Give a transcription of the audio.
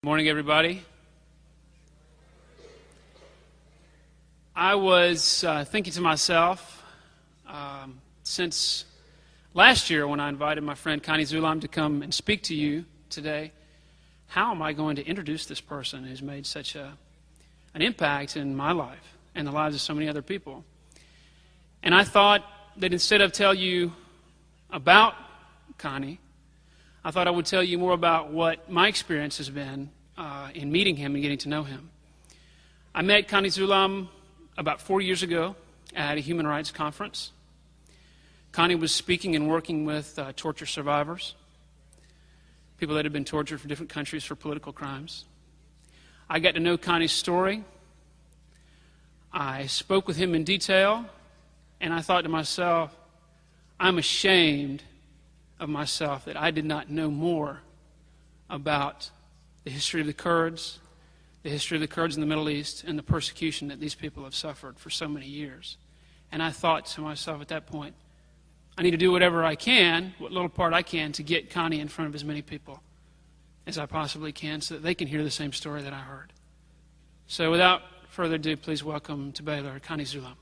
Morning, everybody. I was thinking to myself, since last year when I invited my friend Ms Zeinab to come and speak to you today, how am I going to introduce this person who's made such an impact in my life and the lives of so many other people? And I thought that instead of tell you about Connie, I thought I would tell you more about what my experience has been in meeting him and getting to know him. I met Ms Zeinab about 4 years ago at a human rights conference. Connie was speaking and working with torture survivors, people that had been tortured from different countries for political crimes. I got to know Connie's story. I spoke with him in detail, and I thought to myself, I'm ashamed of myself that I did not know more about the history of the Kurds, the history of the Kurds in the Middle East, and the persecution that these people have suffered for so many years. And I thought to myself at that point, I need to do whatever I can, what little part I can, to get Connie in front of as many people as I possibly can so that they can hear the same story that I heard. So without further ado, please welcome to Baylor, Ms Zeinab.